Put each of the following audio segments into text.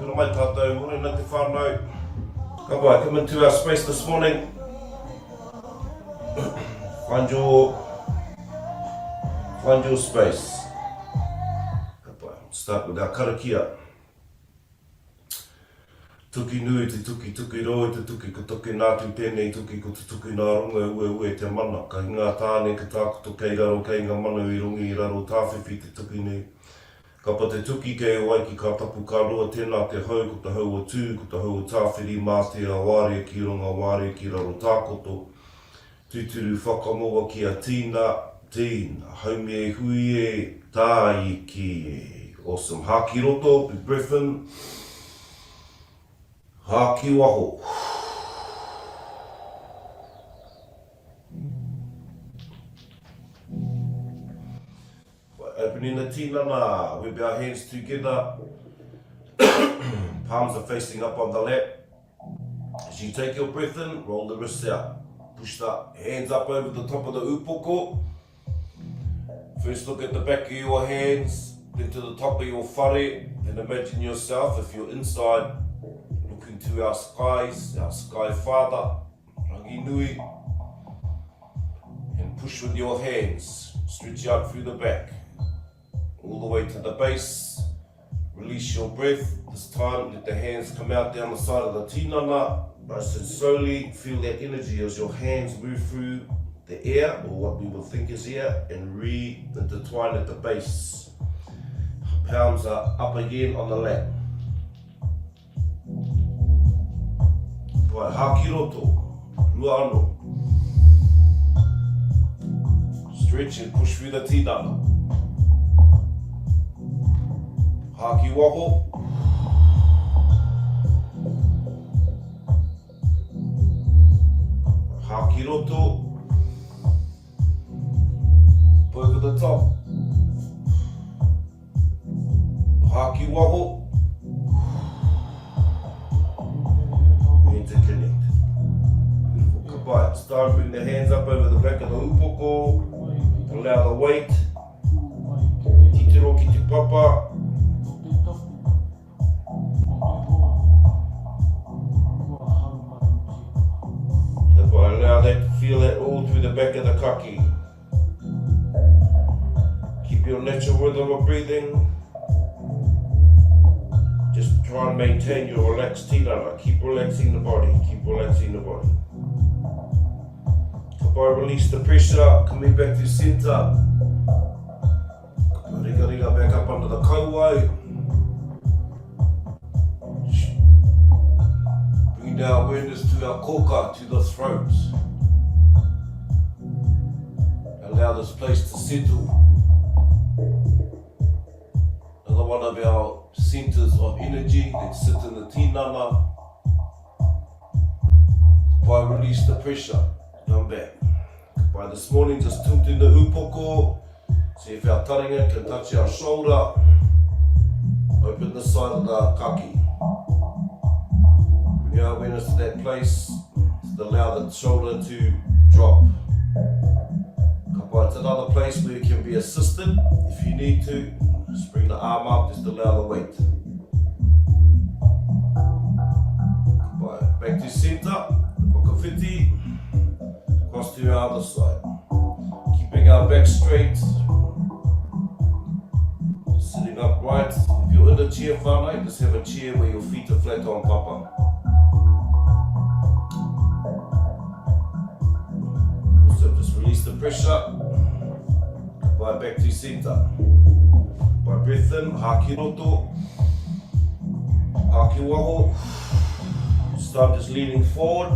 Kia mai tātou, morena te whānau. Ka pai, come into our space this morning. Find your space. Ka pai, start with our karakia. Tuki nui te tuki roi te tuki ko toke nātu tēnei tuki ko te tuki nā runga ue te mana. Ka ngā tāne ka tākoto kei raro kei ngā manu I rungi I raro tāwhiwhi te tuki nui. Ka pa te tuki kei o waiki ka tapu ka roa tēnā te hau ko te hau o tū, ko te hau o tāwhiri mā te awāria ki runga wāria ki raro tākoto. Tūturu whakamoa ki a tīna, haumi e hui e, tā I ki e. Awesome. Haki roto, big breath in. Haki waho. Opening the tinana, whip our hands together. Palms are facing up on the lap. As you take your breath in, roll the wrists out. Push the hands up over the top of the upoko. First look at the back of your hands, then to the top of your whare. Then imagine yourself, if you're inside, looking to our skies, our sky father, rangi nui. And push with your hands, stretch out through the back. All the way to the base, release your breath. This time, let the hands come out down the side of the tinana. Nice and slowly, feel that energy as your hands move through the air, or what we will think is air, and re-intertwine at the base. Palms are up again on the lap. Pai, haki roto, rua ano. Stretch and push through the tinana. Haki waho. Haki roto. Over the top. Haki waho. Interconnect. Beautiful. Kapai. Start bring the hands up over the back of the upoko. Allow the weight. Titiro ki te papa. Allow that, feel that all through the back of the kaki. Keep your natural rhythm of breathing. Just try and maintain your relaxed tinana. Keep relaxing the body, keep relaxing the body. Kapai, release the pressure, coming back to center. Riga back up under the kauai. Bring our awareness to our koka, to the throat. Allow this place to settle. Another one of our centers of energy that sit in the tinana. By release the pressure, come back. By this morning, just tilt in the upoko. See if our taringa can touch our shoulder. Open the side of the kaki. Bring our awareness to that place. To allow the shoulder to drop. It's another place where you can be assisted if you need to. Just bring the arm up, just allow the weight. Back to center, wakawhiti, across to our other side. Keeping our back straight. Sitting upright. If you're in a chair, whānau, just have a chair where your feet are flat on papa. So just release the pressure. By back to center. By breath in, haki roto. Haki waho. Start just leaning forward.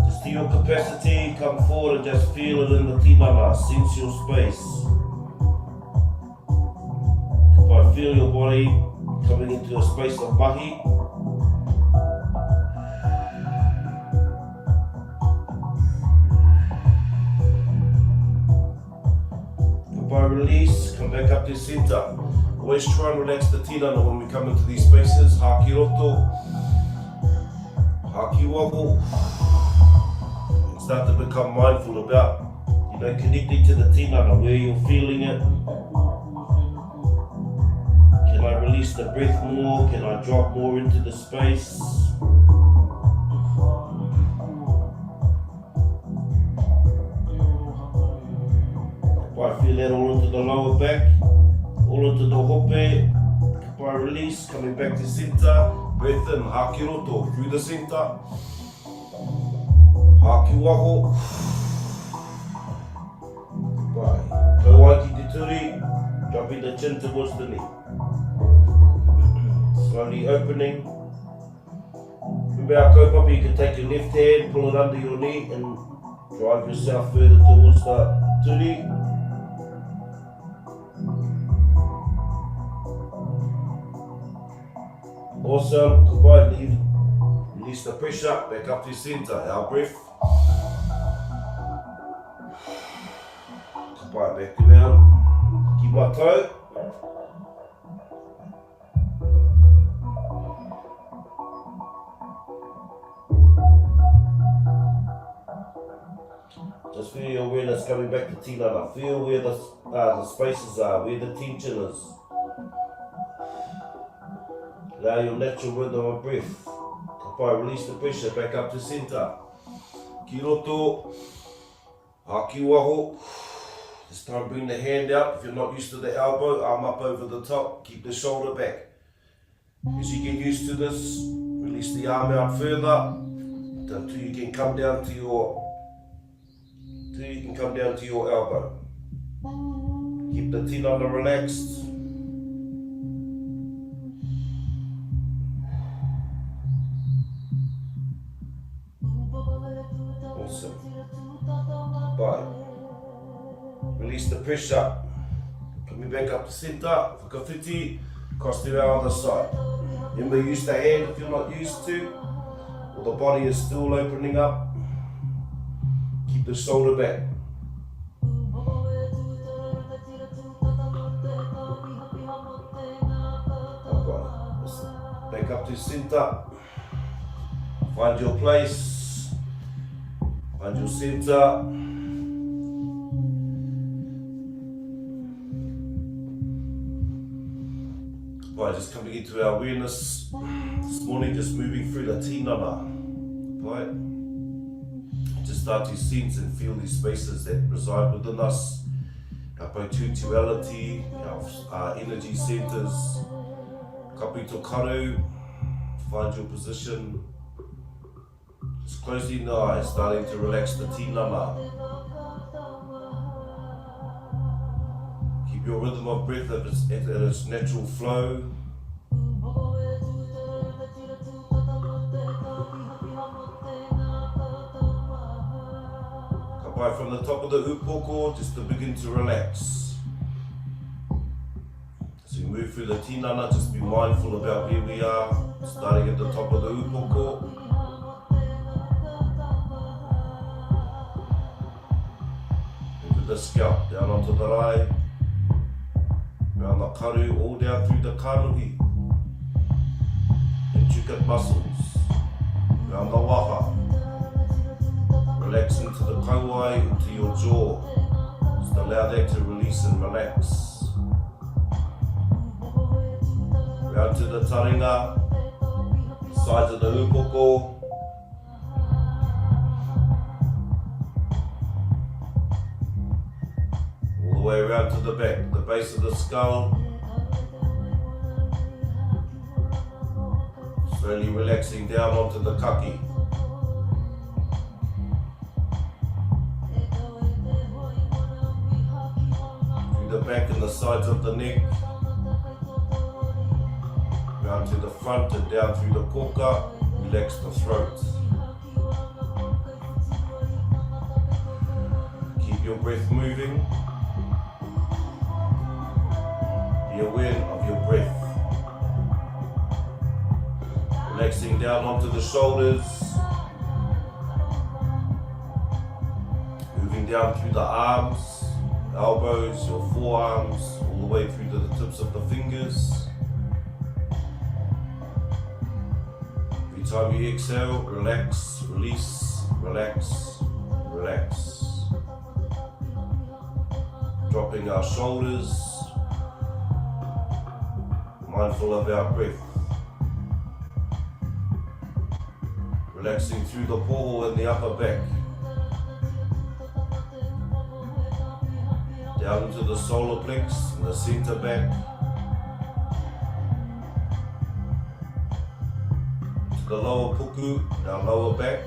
Just to your capacity, come forward and just feel it in the tinana. Sense your space. By feel your body coming into a space of mahi. By release, come back up to center. Always try and relax the tinana when we come into these spaces. Haki roto, haki waho. And start to become mindful about, connecting to the tinana, where you're feeling it. Can I release release the breath more? Can I drop more into the space? I feel that all into the lower back, all into the hope. By release, coming back to center. Breath in, haki roto, through the center. Haki waho. Goodbye. Kauai ki te turi, dropping the chin towards the knee. Slowly opening. Remember our kaupapa, you can take your left hand, pull it under your knee and drive yourself further towards the turi. Awesome, goodbye, release the pressure, back up to center, our breath. Goodbye, back down, keep my toe. Just feel your awareness coming back to Tinana, feel where the spaces are, where the tension is. Allow your natural rhythm of breath. Kapai, release the pressure back up to center. Ki roto, haki waho. This time bring the hand out. If you're not used to the elbow, arm up over the top. Keep the shoulder back. As you get used to this, release the arm out further until you can come down to your elbow. Keep the tinana relaxed. Bye. Release the pressure. Coming back up to center. Whakawhiti. Cross to our other side. Remember, use the hand if you're not used to. Or the body is still opening up. Keep the shoulder back. Back up to center. Find your place. Find your center. Right, just coming into our awareness this morning, just moving through the tinana. Right? Just start to sense and feel these spaces that reside within us. Our potentiality, our energy centers. Kapito karu. Find your position. Just closing the eyes, starting to relax the tinana. Keep your rhythm of breath at its natural flow. Kapai, from the top of the upoko, just to begin to relax. As we move through the tinana, just be mindful about where we are, starting at the top of the upoko. The scalp, down onto the rai, around the karu, all down through the karuhi, intricate muscles, around the waha, relax into the kauai, into your jaw, just allow that to release and relax, round to the taringa, sides of the upoko, way around to the back, the base of the skull. Slowly relaxing down onto the kaki. Through the back and the sides of the neck. Round to the front and down through the koka. Relax the throat. Keep your breath moving. Be aware of your breath. Relaxing down onto the shoulders. Moving down through the arms, elbows, your forearms, all the way through to the tips of the fingers. Every time you exhale, relax, release, relax, relax. Dropping our shoulders. mindful of our breath. Relaxing through the poho and the upper back. Down into the solar plex and the center back. To the lower puku and our lower back.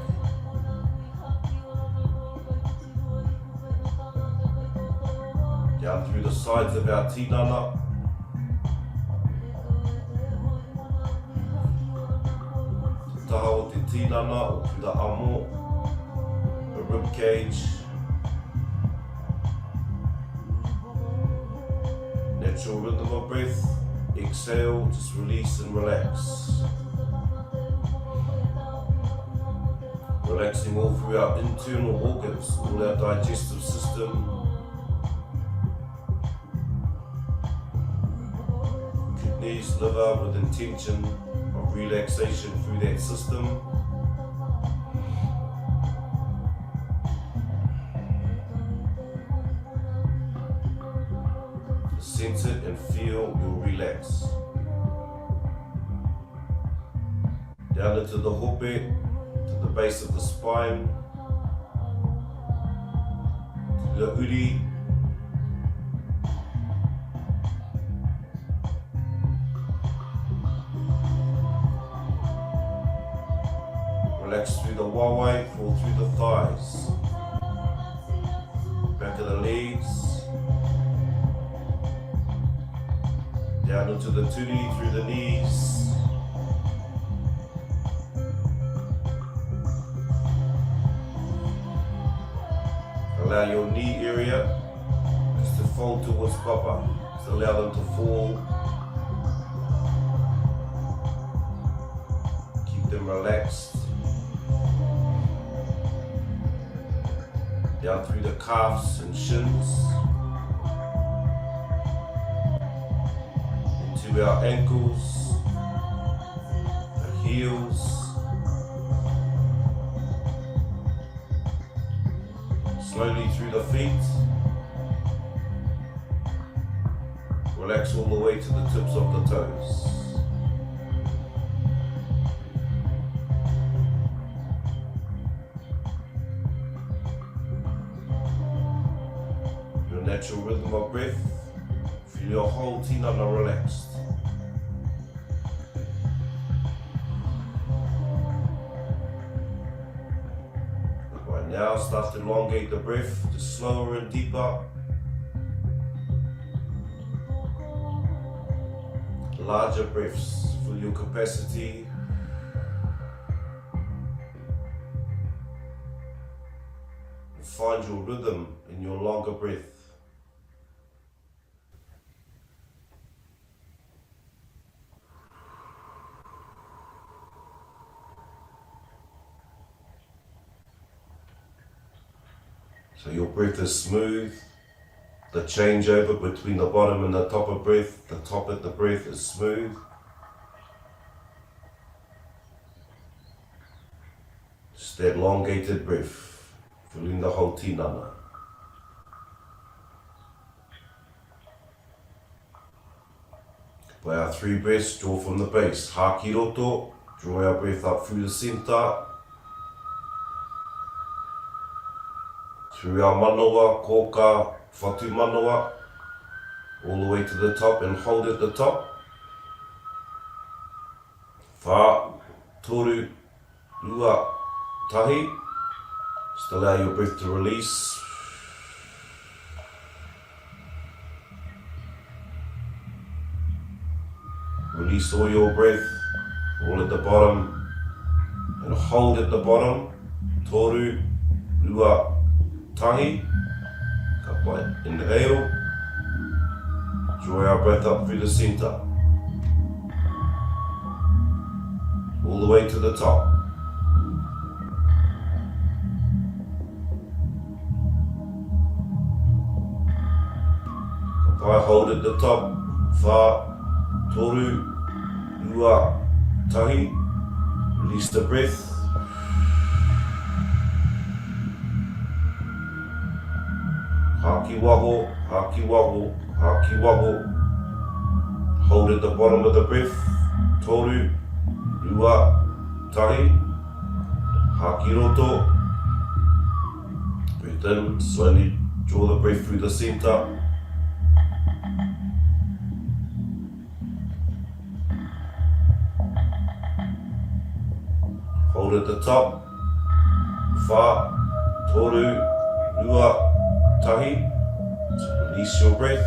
Down through the sides of our tinana. Taha o te tinana o to the amo, the rib cage. Natural rhythm of breath. Exhale, just release and relax. Relaxing all through our internal organs, all our digestive system. Kidneys, liver, with intention of relaxation through that system. Sense it and feel you'll relax. Down into the hope, to the base of the spine, to the uri. Relax through the wawai, fall through the thighs, back of the legs, down into the turi through the knees, allow your knee area just to fold towards papa, just allow them to fall, keep them relaxed. Down through the calves and shins, into our ankles, the heels, slowly through the feet, relax all the way to the tips of the toes. Natural rhythm of breath, feel your whole tinana relaxed. Right now, start to elongate the breath, just slower and deeper. Larger breaths, fill your capacity. And find your rhythm in your longer breath. So your breath is smooth, the changeover between the bottom and the top of breath, the top of the breath is smooth. Just that elongated breath, filling the whole tinana. By our 3 breaths, draw from the base. Haki roto, draw our breath up through the center. Through our manawa, koka, whatu manawa, all the way to the top and hold at the top. Whā, toru, rua, tahi. Just allow your breath to release. Release all your breath, all at the bottom, and hold at the bottom. Toru, rua, tahi, kapai, inhale, draw our breath up through the center, all the way to the top. Kapai, hold at the top, whā, toru, rua, tahi, release the breath. Haki waho, haki waho, haki waho, Hold at the bottom of the breath. Toru, rua, tahi. Haki roto. Breathe in, slowly draw the breath through the center. Hold at the top. Wha, toru, rua, tahi. So release your breath.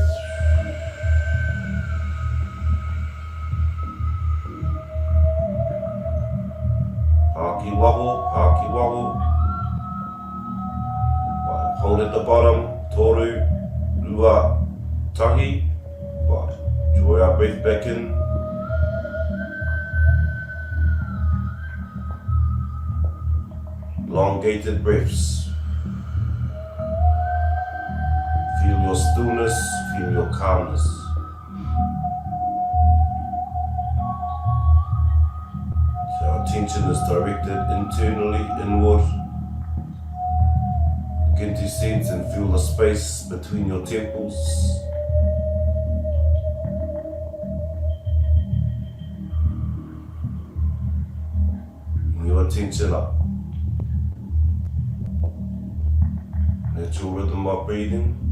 Haki waho, haki waho. Hold at the bottom, toru, rua, tahi. Draw our breath back in. Elongated breaths. Feel your stillness, feel your calmness. So our attention is directed internally, inward. Begin to sense and feel the space between your temples. Bring your attention up. Natural rhythm of breathing.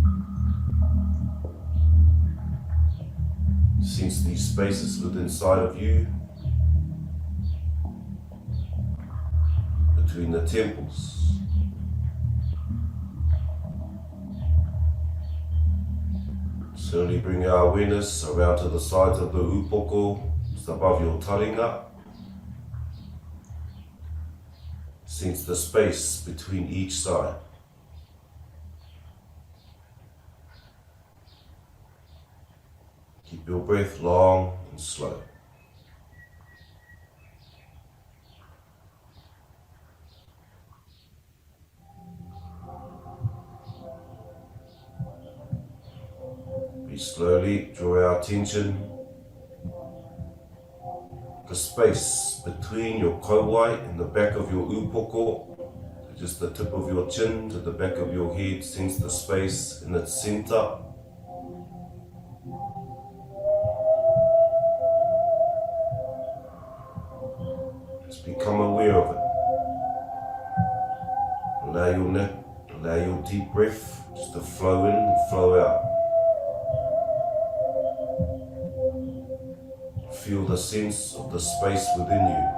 Sense these spaces within inside of you, between the temples. Slowly bring our awareness around to the sides of the upoko, just above your taringa. Sense the space between each side. Keep your breath long and slow. We slowly draw our attention to the space between your kauai and the back of your upoko, just the tip of your chin to the back of your head. Sense the space in its center. Just become aware of it. Allow your neck, allow your deep breath just to flow in and flow out. Feel the sense of the space within you.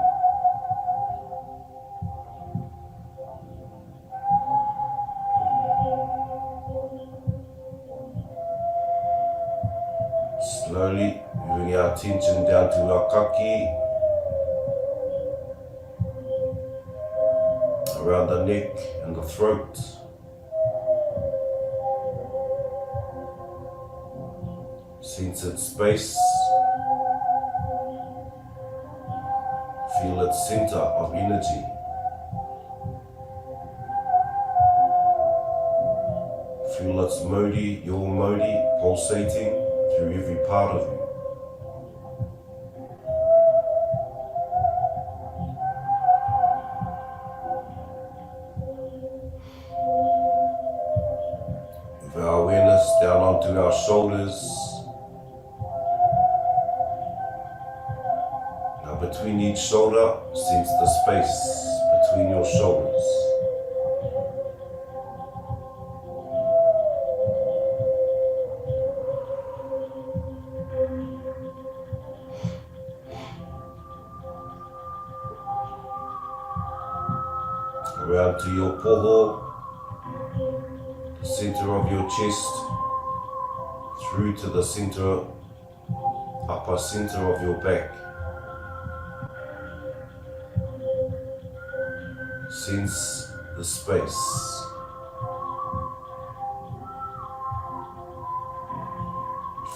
Slowly moving our attention down to our kaki, around the neck and the throat. Sense its space. Feel its center of energy. Feel its modi, your modi, pulsating through every part of you. With our awareness down onto our shoulders. Between each shoulder, sense the space between your shoulders. Around to your poho, the center of your chest, through to the center, upper center of your back. Sense the space.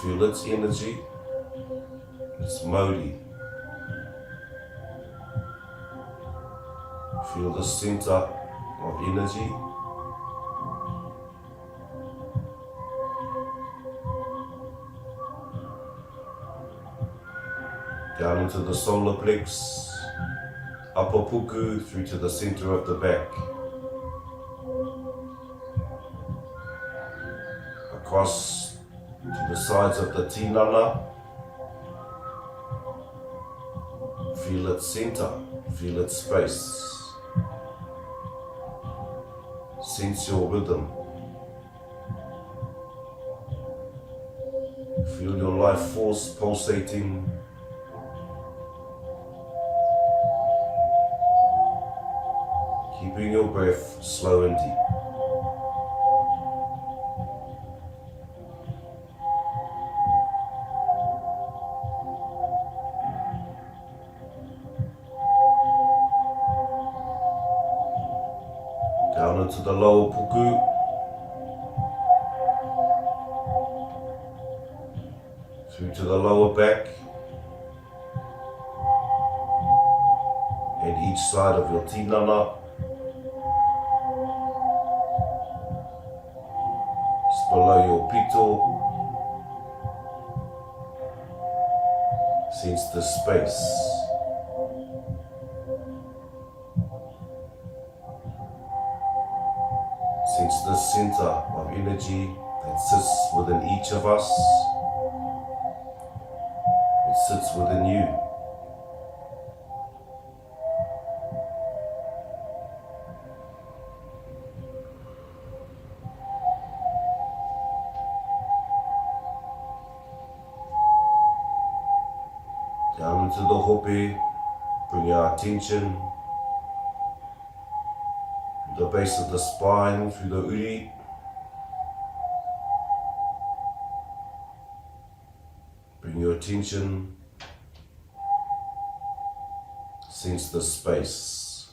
Feel its energy, its modi. Feel the center of energy. Down into the solar plex. Upper puku through to the center of the back. Across to the sides of the tinana, Feel its center, feel its space. Sense your rhythm. Feel your life force pulsating. Keeping your breath slow and deep. Down into the lower puku. Through to the lower back. And each side of your tinana. Below your pito. Sense the space. Sense the center of energy that sits within each of us. It sits within you. Down into the hope, bring our attention to the base of the spine, through the uri. Bring your attention, sense the space,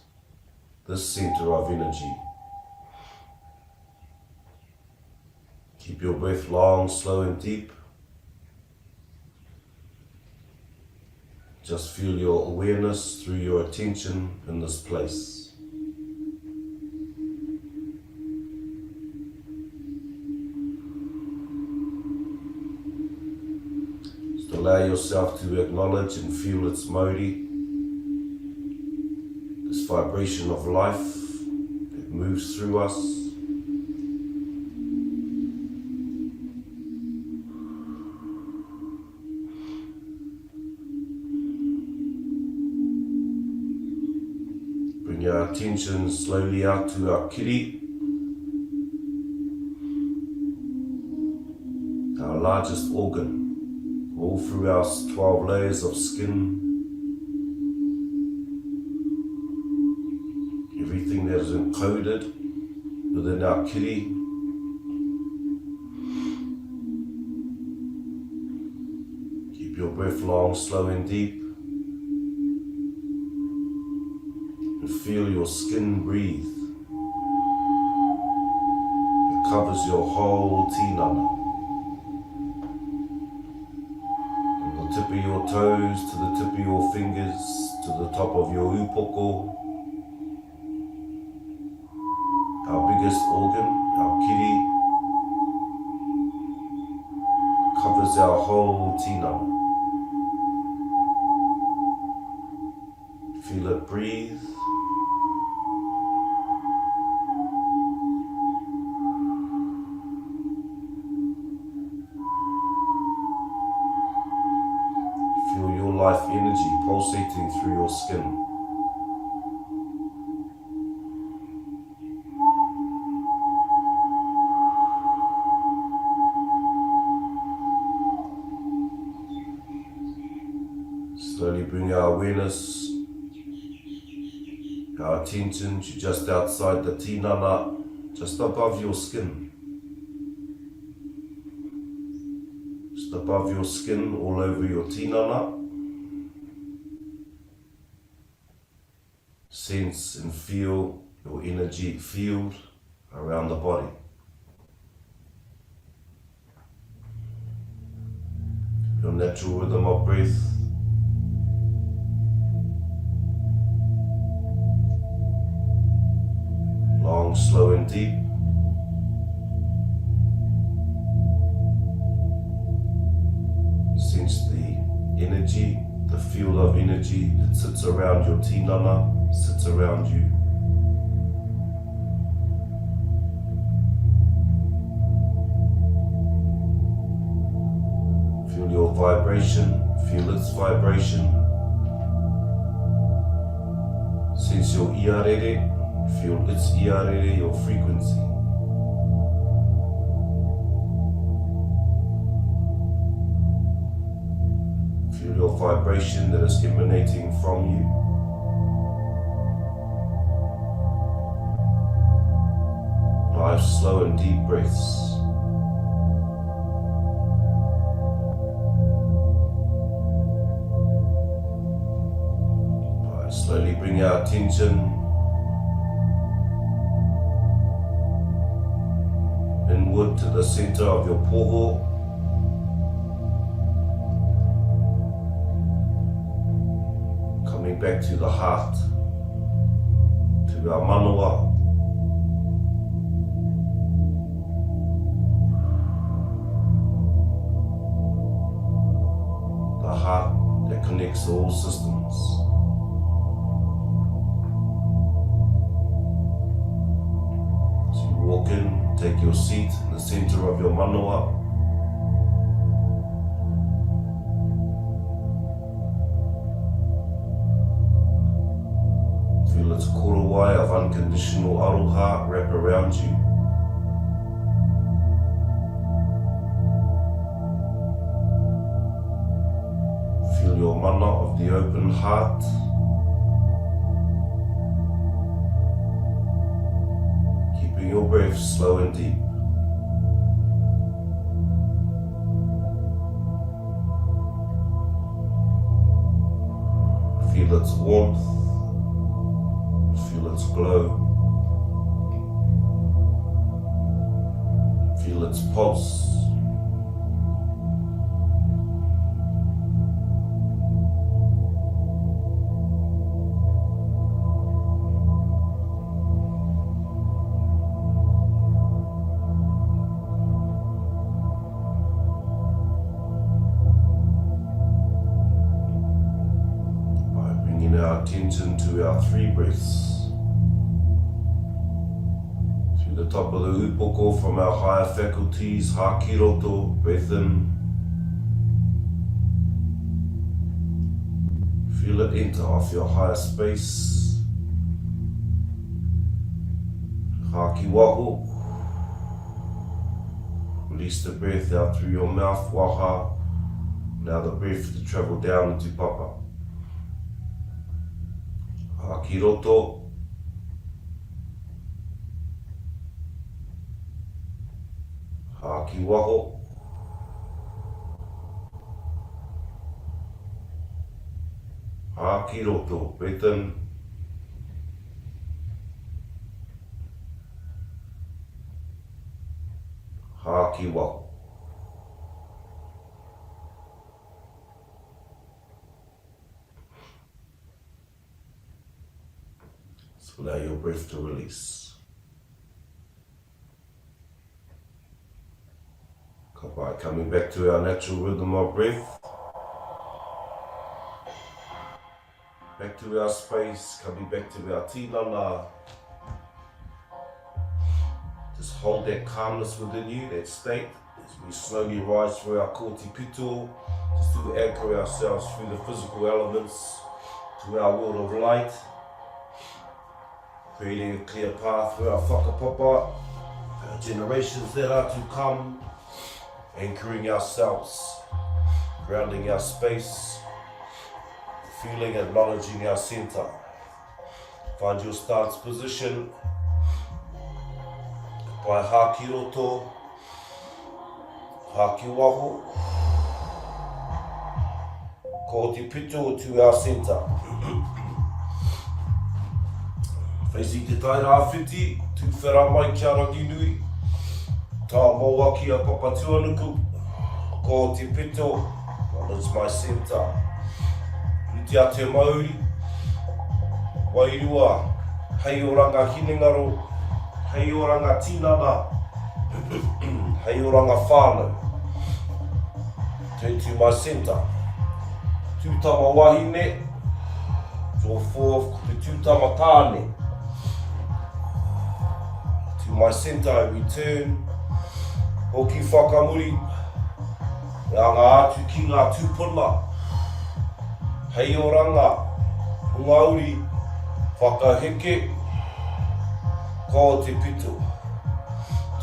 this center of energy. Keep your breath long, slow and deep. Just feel your awareness through your attention in this place. Just allow yourself to acknowledge and feel its Māori, this vibration of life that moves through us. Bring our attention slowly out to our kiri, our largest organ, all through our 12 layers of skin. Everything that is encoded within our kiri. Keep your breath long, slow and deep. Feel your skin breathe. It covers your whole tinana. From the tip of your toes to the tip of your fingers to the top of your upoko. Our biggest organ, our kiri, covers our whole tinana. Feel it breathe. Life energy pulsating through your skin. Slowly bring our awareness, our attention to just outside the tinana, just above your skin. Just above your skin, all over your tinana. Sense and feel your energy field around the body. Your natural rhythm of breath. Long, slow and deep. Sense the energy, the field of energy that sits around your tinana. Sits around you. Feel your vibration, feel its vibration. Sense your iarere, feel its iarere, your frequency. Feel your vibration that is emanating from you. Nice, slow and deep breaths. Slowly bring our attention inward to the center of your poho. Coming back to the heart, to our manawa. The heart that connects all systems. Walk in, take your seat in the center of your manawa. Feel its korowai of unconditional aroha wrap around you. Feel your mana of the open heart. Your breath slow and deep. Feel its warmth, feel its glow, feel its pulse. Our attention to our three breaths. Through the top of the upoko from our higher faculties, hakiroto, breath in. Feel it enter off your higher space. Hakiwaho. Release the breath out through your mouth, waha. Now the breath to travel down into papa. Hakiroto. Hakiwaho. Hakiroto. Breath in. Hakiwaho. Allow your breath to release. By coming back to our natural rhythm of breath. Back to our space, coming back to our tinana. Just hold that calmness within you, that state, as we slowly rise through our kōti pito, just to anchor ourselves through the physical elements to our world of light. Creating a clear path for our whakapapa, our generations that are to come, anchoring ourselves, grounding our space, feeling, acknowledging our center. Find your stance position by hakiroto, hakiwaho, kōti pito to our center. Facing te tai rāwhiti, tū whera mai kia rangi nui, tā maua ki a papa tuanuku, ko te pito, acknowledge my center. Uti a te Māori, Wairua, hei oranga Hinengaro, hei oranga Tinana, hei oranga Whānau. Turn to my center. Tūtama wahine, draw forth te tūtama tāne. To my center I return, hoki whakamuri, ngā atu ki ngā tūpuna, hei oranga, Ngāuri, whakaheke, ko te pito.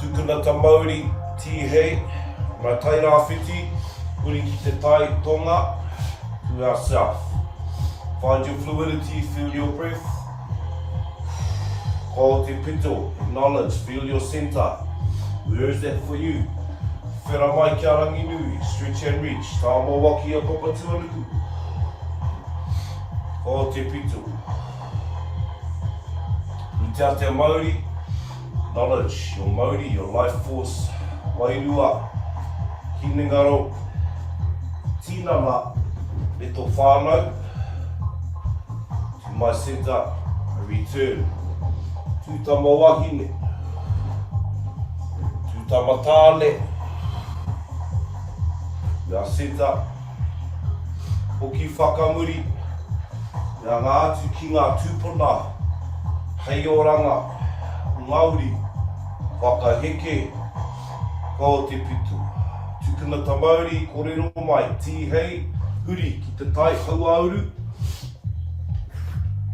Tukuna ta Māori, tihei, mai tai rāwhiti, uri ki te tai tonga, to ourself. Find your fluidity, feel your breath. Ko te pito, acknowledge, feel your center. Where is that for you? Whera mai kia rangi nui, stretch and reach. Tā mō waki a papa tuanuku. Ko te pito. I te ate Māori, knowledge your Māori, your life force. Wairua, Hinengaro, Tinana, me tō Whānau. To my center, I return. Tūtama wahine, tūtama tāne, ia center, hoki whakamuri, ia ngā atu ki ngā tūpuna, hei oranga, Māori, whakaheke, ko te pitu. Tukuna ta Māori, kōrero mai, tihei, huri ki te tai hauauru,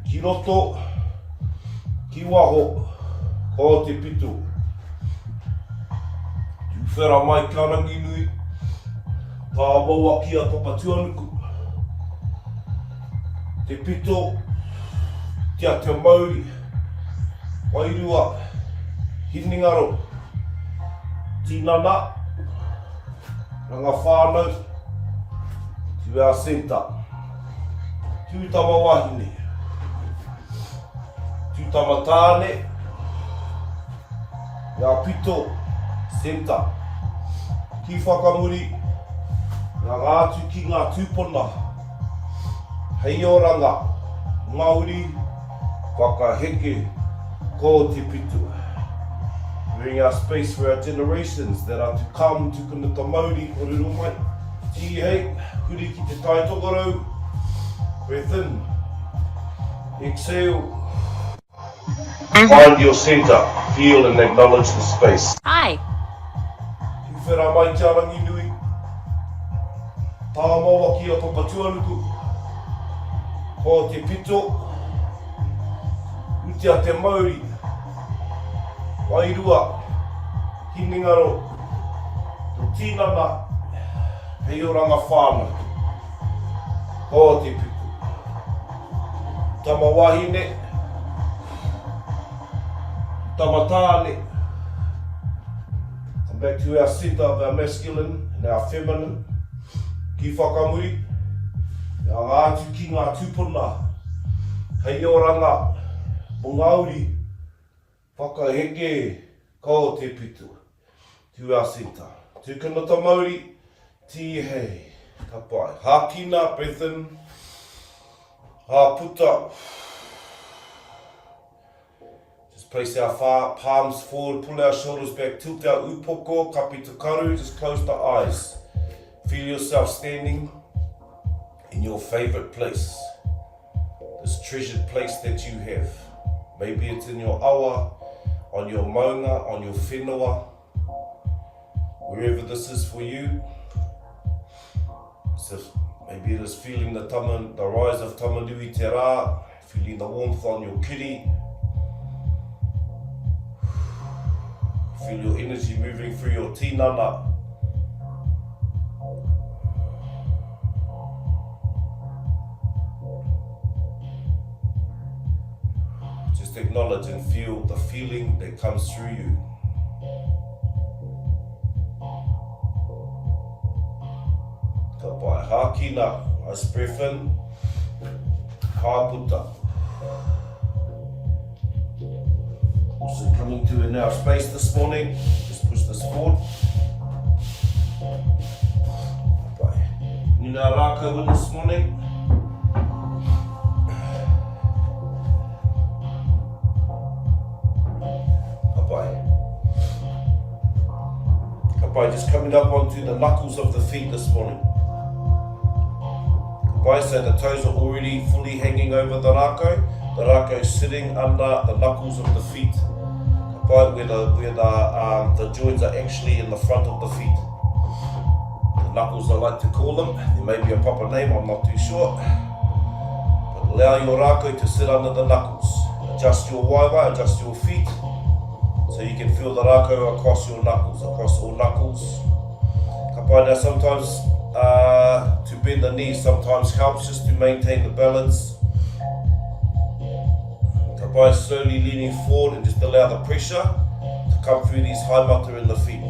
ki roto, ki waho, ko te pitu. Tu whera mai ka rangi nui, tā maua ki a papa tuanuku. Te pito, te ate Māori, Wairua, Hinengaro, Tinana, ranga Whānau, to our center. Tūtama wahine, tūtama tāne, ia pito, center. Ki whakamuri, ia ngā atu ki ngā tūpuna, hei oranga, Māori, whakaheke, ko te pitu. Bring our space for our generations that are to come, tukuna ta Māori, kōrero mai. Tihei, huri ki te tai tokorau. Breath in, exhale. Find your center, feel and acknowledge the space. Hi. Ki whera mai kia rangi nui. Tā maua ki a papa tuanuku. Ko te pito. Utia te Māori. Wairua, Hinengaro, Tinana, hei oranga Whānau, ko te pitu. Tama wahine, tama tāne. Come back to our center of our masculine and our feminine. Ki whakamuri, ia ngā atu ki ngā tūpuna, hei oranga, Māori, whakaheke, ko te pitu, to our center. Tukuna ta Māori, tihei, ka pai. Hākina, breath in, hāputa. Just place our palms forward, pull our shoulders back, tilt our upoko, kapi te karu, just close the eyes. Feel yourself standing in your favorite place, this treasured place that you have. Maybe it's in your awa, on your maunga, on your whenua, wherever this is for you. So maybe it is feeling the rise of tamanui te rā, feeling the warmth on your kiri. Feel your energy moving through your tinana. Just acknowledge and feel the feeling that comes through you. Ka pai. Hākina, nice breath in. Hāputa. Also coming to in our space this morning, just push this forward. Ka pai. Mahi Rākau in this morning. By just coming up onto the knuckles of the feet this morning. By so the toes are already fully hanging over the rākau sitting under the knuckles of the feet. By where the joints are actually in the front of the feet. The knuckles I like to call them. There may be a proper name, I'm not too sure. But allow your rākau to sit under the knuckles. Adjust your waiwa, adjust your feet, so you can feel the rākau across your knuckles, across all knuckles. Ka pai now, sometimes to bend the knees sometimes helps just to maintain the balance. Ka pai slowly leaning forward and just allow the pressure to come through these high mata in the feet.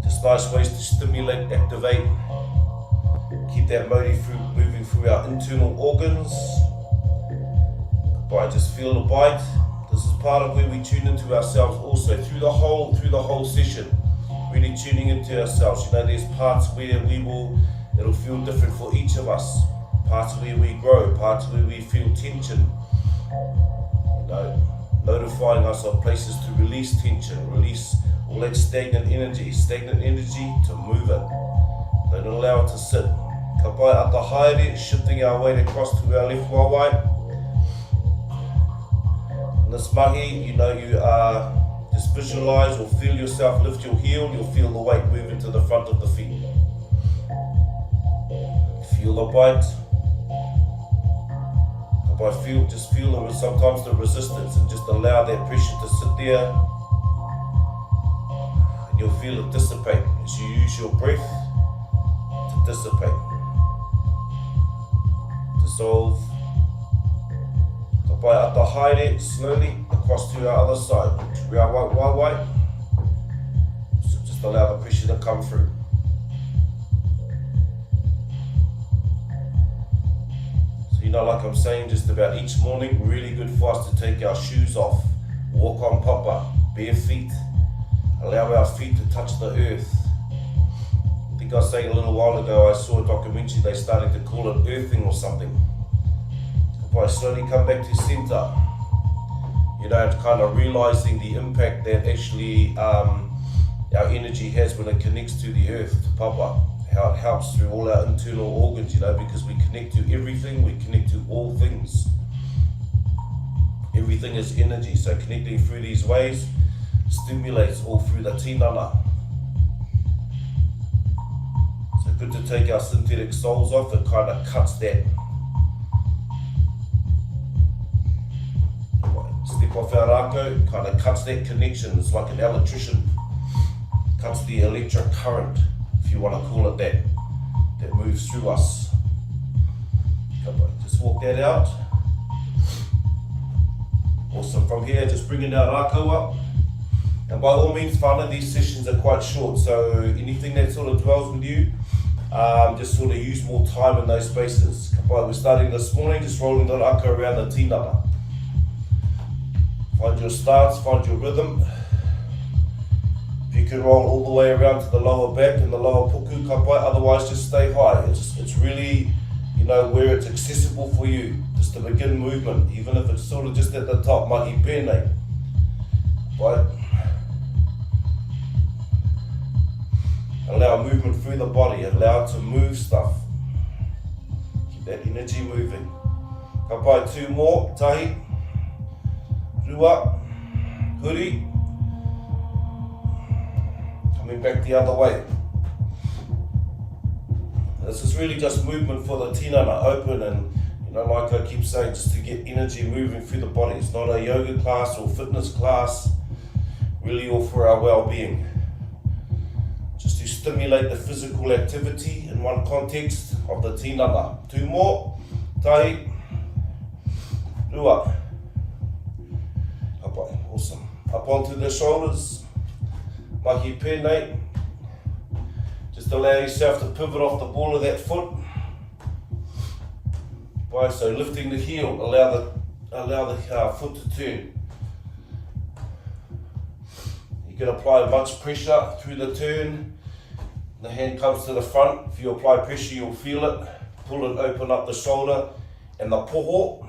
Just nice ways to stimulate, activate, keep that Māori moving through our internal organs. Ka pai, just feel the bite. This is part of where we tune into ourselves also through the whole session. Really tuning into ourselves. You know, there's parts where it'll feel different for each of us. Parts where we grow, parts where we feel tension. You know, notifying us of places to release tension, release all that stagnant energy to move it. Don't allow it to sit. Ka pai ata haere, shifting our weight across to our left waiwai. In this mahi, you know, you are just visualize or feel yourself lift your heel, you'll feel the weight move into the front of the feet. Feel the bite. Just feel sometimes the resistance, and just allow that pressure to sit there. And you'll feel it dissipate as you use your breath to dissipate, dissolve. Ka pai ata haere, slowly across to our other side, to our waiwai. So just allow the pressure to come through. So you know, like I'm saying just about each morning, really good for us to take our shoes off, walk on papa, bare feet, allow our feet to touch the earth. I think I was saying a little while ago, I saw a documentary, they started to call it earthing or something. Ka pai, slowly come back to center. You know, kind of realizing the impact that actually our energy has when it connects to the earth, to papa. How it helps through all our internal organs, you know, because we connect to everything, we connect to all things. Everything is energy, so connecting through these ways stimulates all through the tinana. So good to take our synthetic soles off, it kind of cuts that. Step off our rākau, kind of cuts that connection. It's like an electrician, cuts the electric current, if you want to call it that moves through us. Just walk that out. Awesome. From here, just bringing our rākau up. And by all means, whānau, these sessions are quite short, so anything that sort of dwells with you, just sort of use more time in those spaces. We're starting this morning, just rolling the rākau around the tinana. Find your stance, find your rhythm. If you can roll all the way around to the lower back and the lower puku, ka pai, otherwise just stay high. It's really, you know, where it's accessible for you, just to begin movement, even if it's sort of just at the top, mahi pēnei. Right? Allow movement through the body, allow it to move stuff. Keep that energy moving. Ka pai, two more, tahi. Rua, huri, coming back the other way. This is really just movement for the tinana, open, and you know, like I keep saying, just to get energy moving through the body. It's not a yoga class or fitness class, really all for our well-being. Just to stimulate the physical activity in one context of the tinana. Two more, tahi, rua. Awesome. Up onto the shoulders, mahi pēnei. Just allow yourself to pivot off the ball of that foot. Right, so lifting the heel, allow the foot to turn. You can apply much pressure through the turn. The hand comes to the front. If you apply pressure, you'll feel it. Pull and open up the shoulder and the poho.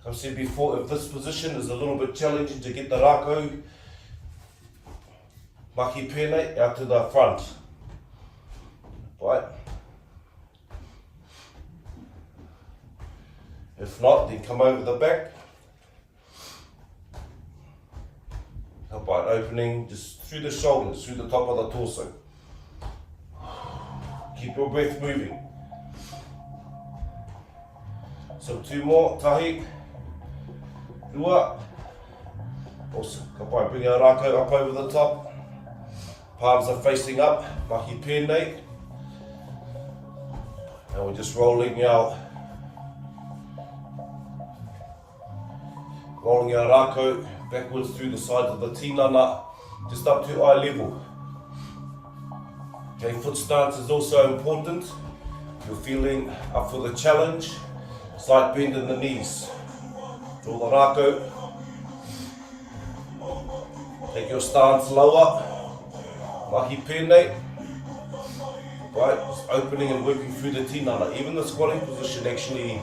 I've said before, if this position is a little bit challenging to get the rākau, mahi pēnei, out to the front. Right? If not, then come over the back. Right, opening just through the shoulders, through the top of the torso. Keep your breath moving. So 2 more, tahi, rua. Awesome. Ka pai, bring our rākau up over the top. Palms are facing up, mahi pēnei. And we're just rolling our rākau backwards through the sides of the tinana, just up to eye level. Okay, foot stance is also important. You're feeling up for the challenge, slight bend in the knees. Draw the rākau. Take your stance lower, mahi pēnei. Right, just opening and working through the tinana. Even the squatting position actually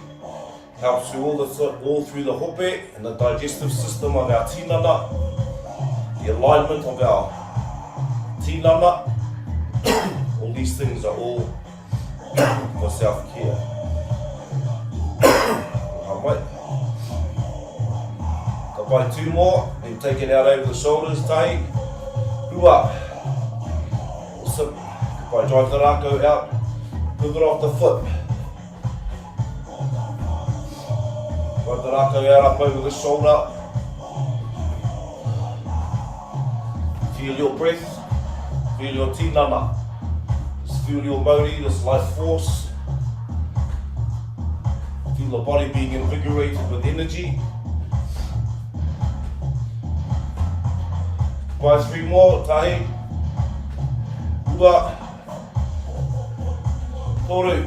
helps through all through the hope and the digestive system of our tinana, the alignment of our tinana. All these things are all for self-care. Alright. Ka pai 2 more, then take it out over the shoulders, tahi. Rua. Awesome. Ka pai, drive the rākau out, pivot off the foot. Drive the rākau out up over the shoulder. Feel your breath, feel your tinana. Just feel your Māori, this life force. Feel the body being invigorated with energy. By 3 more, tahi, rua, toru.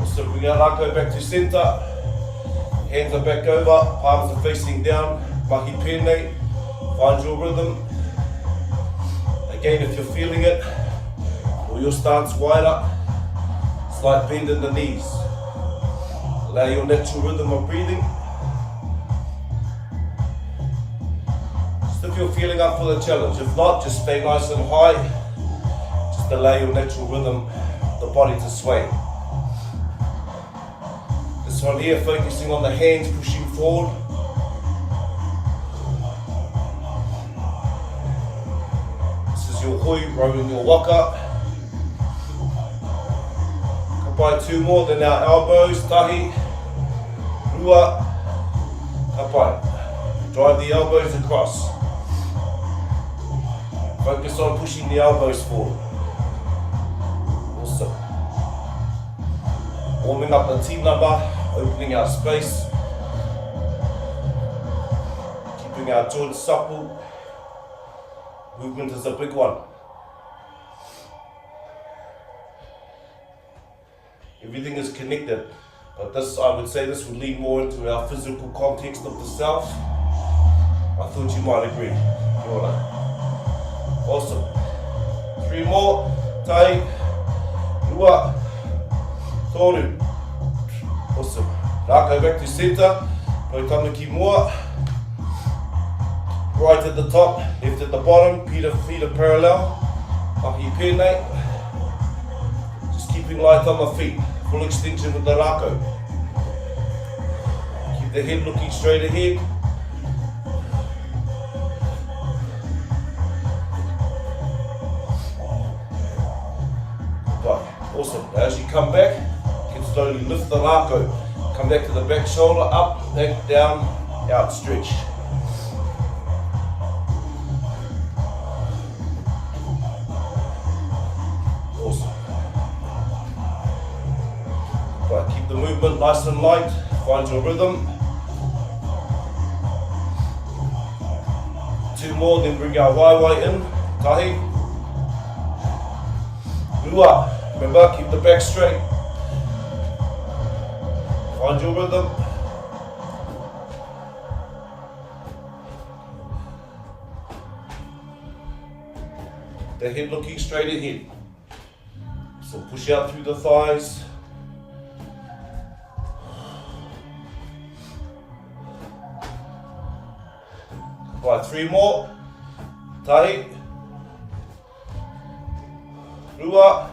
So bring our rākau back to centre. Hands are back over, palms are facing down, mahi pēnei. Find your rhythm. Again, if you're feeling it, or your stance wider, slight bend in the knees. Allow your natural rhythm of breathing. Just if you're feeling up for the challenge. If not, just stay nice and high. Just allow your natural rhythm, the body to sway. This one here, focusing on the hands pushing forward. This is your hui, rolling your waka. Ka pai 2 more, then our elbows, tahi, rua, ka pai. Drive the elbows across. Focus on pushing the elbows forward. Awesome. Warming up the tinana, opening our space. Keeping our joints supple. Movement is a big one. Everything is connected, but this, I would say, this would lead more into our physical context of the self. I thought you might agree. Kia ora. Awesome. 3 more. Tai, rua, toru. Awesome. Rākau back to centre. Pau ki mua. Right at the top, left at the bottom. Feet are parallel. Mahi pēnei. Just keeping light on the feet. Full extension with the rākau. Keep the head looking straight ahead. Awesome. Now as you come back, you can slowly lift the rākau. Come back to the back shoulder, up, back, down, out, stretch. Awesome. Right, keep the movement nice and light. Find your rhythm. 2 more, then bring our waiwai in. Tahi. Rua. Remember, keep the back straight. Find your rhythm. The head looking straight ahead. So push out through the thighs. Right, 3 more. Tahi. Rua.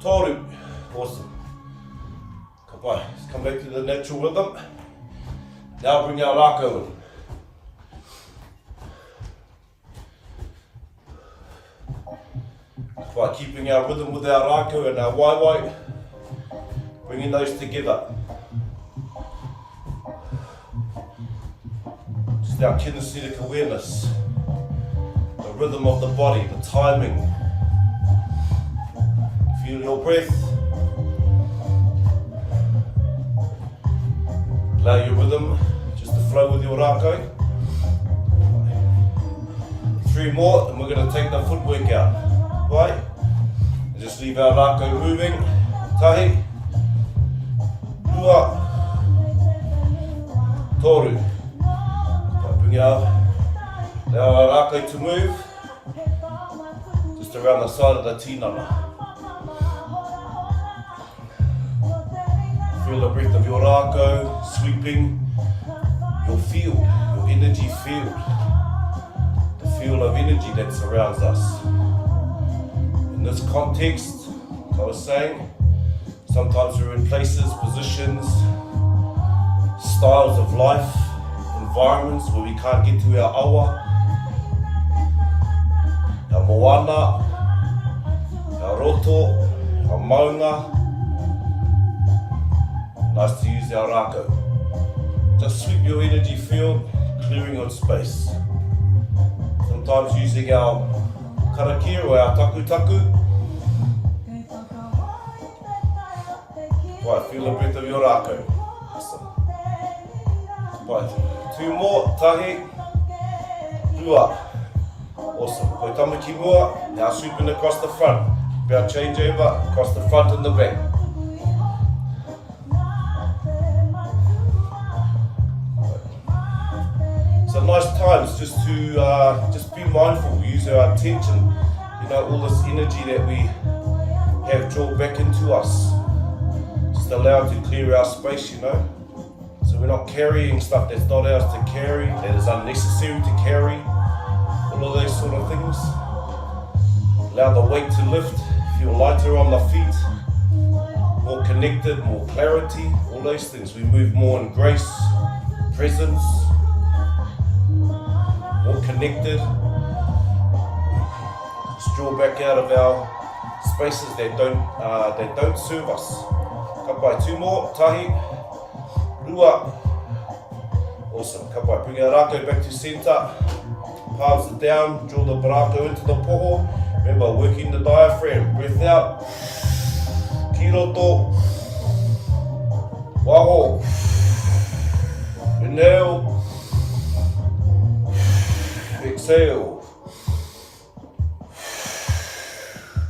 Toru. Awesome. Ka pai. Let's come back to the natural rhythm. Now bring our rākau in. Ka pai. by keeping our rhythm with our rākau and our waiwai, bringing those together. Just our kinesthetic awareness, the rhythm of the body, the timing. Feel your breath. Allow your rhythm just to flow with your rākau. 3 more, and we're going to take the footwork out. Right? And just leave our rākau moving. Tahi. Rua. Toru. Bring allow our rākau to move. Just around the side of the tinana. Feel the breath of your rākau sweeping your field, your energy field. The field of energy that surrounds us. In this context, like I was saying, sometimes we're in places, positions, styles of life, environments where we can't get to our awa, our moana, our roto, our maunga. Nice to use our rākau. Just sweep your energy field, clearing your space. Sometimes using our karakia or our taku. Right, feel the breath of your rākau. Awesome. Right, 2 more, tahi, rua. Awesome. Koe tamaki mua, now sweeping across the front. About change over across the front and the back. So nice times just to just be mindful, use our attention, all this energy that we have drawn back into us. Just allow it to clear our space, So we're not carrying stuff that's not ours to carry, that is unnecessary to carry, all of those sort of things. Allow the weight to lift, feel lighter on the feet, more connected, more clarity, all those things. We move more in grace, presence, more connected. Just draw back out of our spaces that don't serve us. Kapai, 2 more, tahi, rua. Awesome, kapai, bring our rākau back to centre, palms are down, draw the rākau into the poho. Remember, working the diaphragm, breath out, kiroto, waho, inhale, exhale.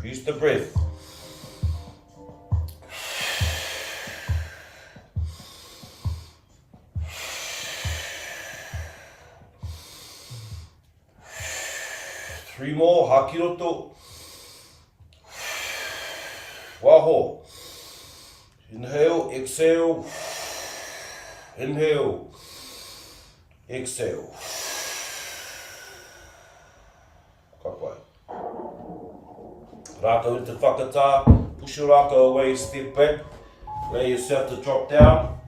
Use the breath. Three more, hakiroto. Waho. Inhale, exhale. Inhale, exhale. Kapai. Rākau into whakatā. Push your rākau away, step back. Allow yourself to drop down.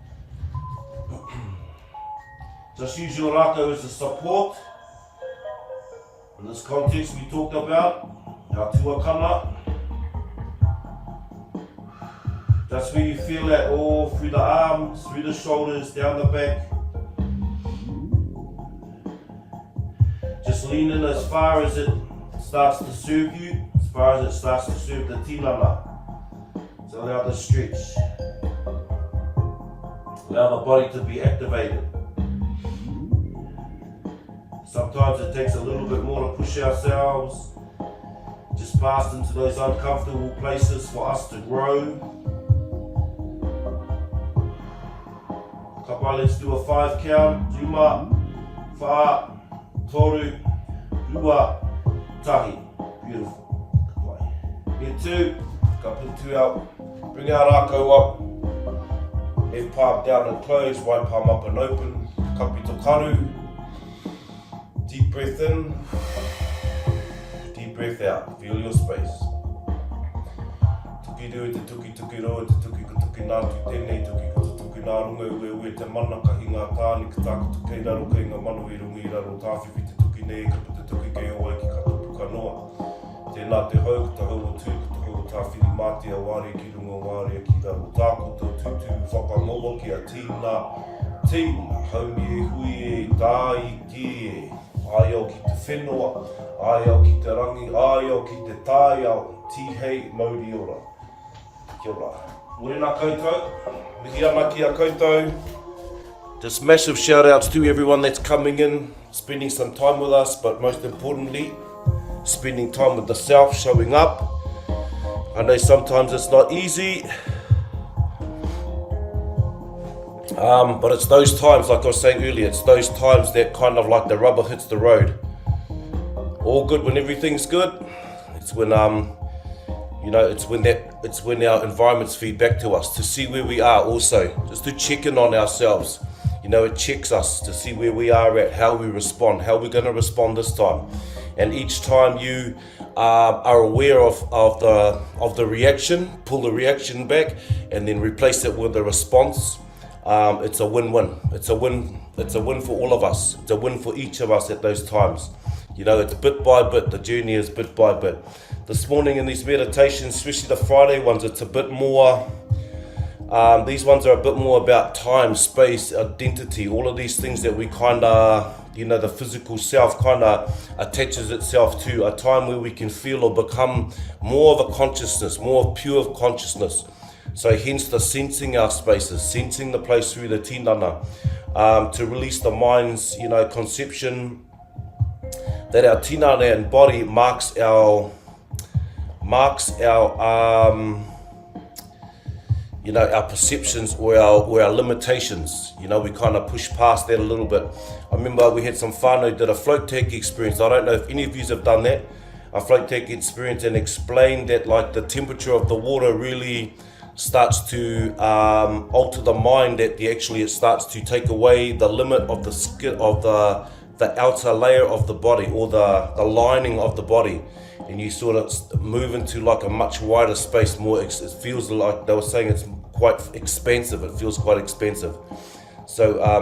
Just use your rākau as a support. In this context we talked about, our tuakana. That's where you feel that all through the arms, through the shoulders, down the back. Just lean in as far as it starts to serve you, as far as it starts to serve the tinana. So allow the stretch. Allow the body to be activated. Sometimes it takes a little bit more to push ourselves just past into those uncomfortable places for us to grow. Kapai, let's do a 5 count. 2, 4, 3, 2, tahi. Beautiful. Kapai. Here 2. Kapai 2 out. Bring our rākau up. Left palm down and closed, right palm up and open. Kapi to karu. Deep breath in, deep breath out, feel your space. Tuki rua te tuki tuki roa, te tuki ko tuki nā tu tēnei, tuki ko tuki nā runga ue te mana ka hi ngā tāni, ka tāku tu kei raro kei ngā manu I runga I raro tāwhiwhi te tuki nei, ka puta tuki kei o wai ki ka tupu ka noa. Te nā te hau, ka te hau o tū, ka te hau o tāwhiri mātia wāre ki runga wāre ki raro tākoto tūtū whakangoa ki a tīna, haumi e hui e tāi ki e, ai au ki te whenua, ai au ki te rangi, ai au ki te tāi au, tihei mauri ora. Kia ora. Morena koutou, mihi ana ki a koutou. Just massive shout outs to everyone that's coming in, spending some time with us, but most importantly, spending time with the self, showing up. I know sometimes it's not easy, but it's those times, like I was saying earlier, it's those times that kind of like the rubber hits the road. All good when everything's good. It's when it's when our environments feed back to us, to see where we are also, just to check in on ourselves. It checks us to see where we are at, how we respond, how we're going to respond this time. And each time you are aware of the reaction, pull the reaction back, and then replace it with a response. It's a win-win. It's a win for all of us. It's a win for each of us at those times. It's bit by bit. The journey is bit by bit. This morning in these meditations, especially the Friday ones, it's a bit more. These ones are a bit more about time, space, identity, all of these things that we kind of, the physical self kind of attaches itself to, a time where we can feel or become more of a consciousness, more pure consciousness. So hence the sensing our spaces, sensing the place through the tinana, to release the mind's, conception that our tinana and body marks our perceptions or our limitations. We kind of push past that a little bit. I remember we had some whānau did a float tank experience. I don't know if any of you have done that, a float tank experience, and explained that like the temperature of the water really starts to alter the mind, that it starts to take away the limit of the skin of the outer layer of the body, or the lining of the body, and you sort of move into like a much wider space. It feels like they were saying it's quite expansive. It feels quite expansive. So I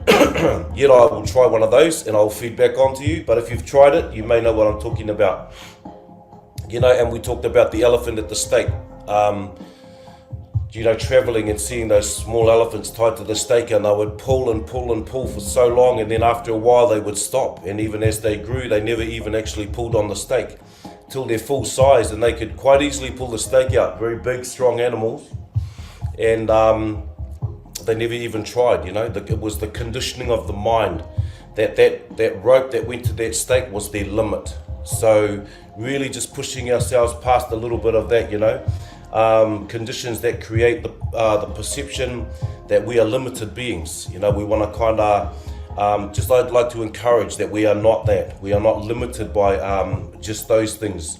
will try one of those and I'll feed back onto you. But if you've tried it, you may know what I'm talking about. And we talked about the elephant at the stake. Traveling and seeing those small elephants tied to the stake, and they would pull and pull and pull for so long, and then after a while they would stop. And even as they grew, they never even actually pulled on the stake till they're full size, and they could quite easily pull the stake out. Very big, strong animals, and they never even tried. It was the conditioning of the mind that rope that went to that stake was their limit. So really just pushing ourselves past a little bit of that, conditions that create the perception that we are limited beings. We want to kind of I'd like to encourage that we are not that. We are not limited by just those things.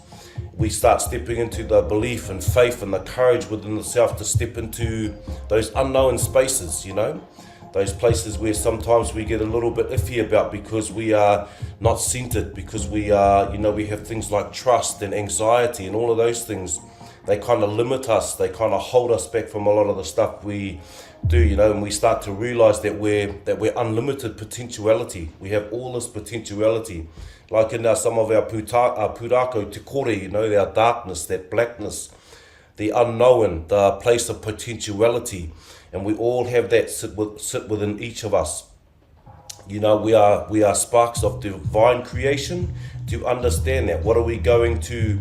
We start stepping into the belief and faith and the courage within the self to step into those unknown spaces, those places where sometimes we get a little bit iffy about, because we are not centered, because we are, we have things like trust and anxiety and all of those things. They kind of limit us. They kind of hold us back from a lot of the stuff we do, and we start to realize that we're unlimited potentiality. We have all this potentiality, like in some of our pūrākau te kore, our darkness, that blackness, the unknown, the place of potentiality, and we all have that sit within each of us. We are sparks of divine creation. To understand that, what are we going to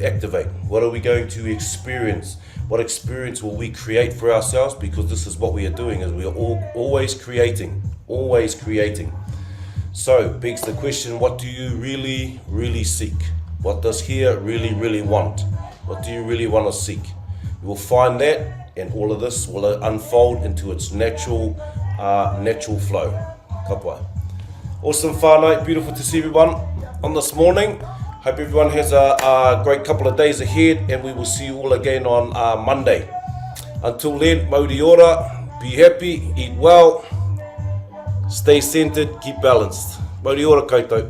activate? What are we going to experience? What experience will we create for ourselves? Because this is what we are doing, is we are always creating. So begs the question, what do you really, really seek? What does here really, really want? What do you really want to seek? You will find that, and all of this will unfold into its natural flow. Ka pai. Awesome whānau, beautiful to see everyone on this morning. Hope everyone has a great couple of days ahead, and we will see you all again on Monday. Until then, mauri ora, be happy, eat well, stay centered, keep balanced. Mauri ora koutou.